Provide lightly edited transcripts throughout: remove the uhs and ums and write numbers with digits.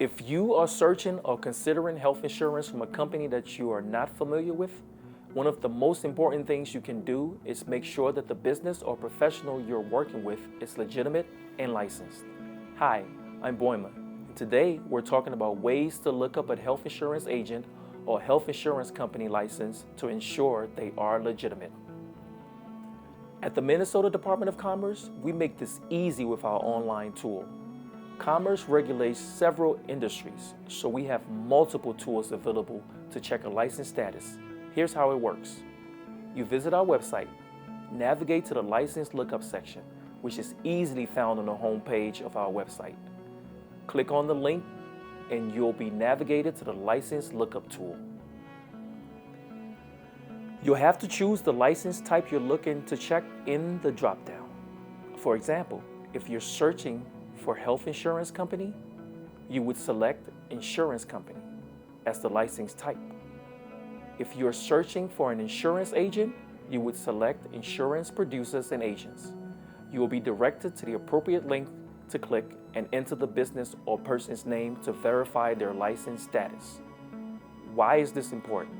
If you are searching or considering health insurance from a company that you are not familiar with, one of the most important things you can do is make sure that the business or professional you're working with is legitimate and licensed. Hi, I'm Boima, and today we're talking about ways to look up a health insurance agent or health insurance company license to ensure they are legitimate. At the Minnesota Department of Commerce, we make this easy with our online tool. Commerce regulates several industries, so we have multiple tools available to check a license status. Here's how it works. You visit our website, navigate to the license lookup section, which is easily found on the home page of our website. Click on the link and you'll be navigated to the license lookup tool. You'll have to choose the license type you're looking to check in the dropdown. For example, if you're searching for health insurance company, you would select insurance company as the license type. If you're searching for an insurance agent, you would select insurance producers and agents. You will be directed to the appropriate link to click and enter the business or person's name to verify their license status. Why is this important?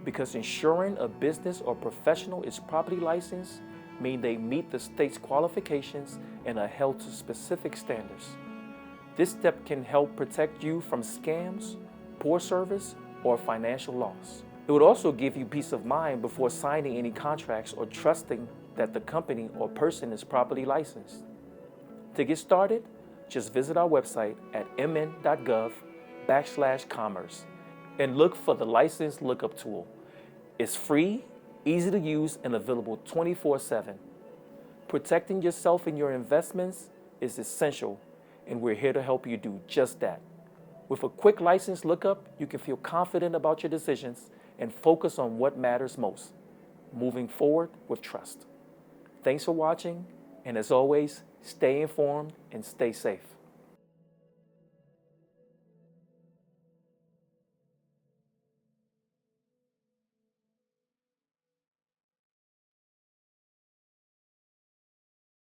Because ensuring a business or professional is properly licensed means they meet the state's qualifications and are held to specific standards. This step can help protect you from scams, poor service, or financial loss. It would also give you peace of mind before signing any contracts or trusting that the company or person is properly licensed. To get started, just visit our website at mn.gov/commerce and look for the license lookup tool. It's free, easy to use, and available 24/7. Protecting yourself and your investments is essential, and we're here to help you do just that. With a quick license lookup, you can feel confident about your decisions and focus on what matters most, moving forward with trust. Thanks for watching, and as always, stay informed and stay safe.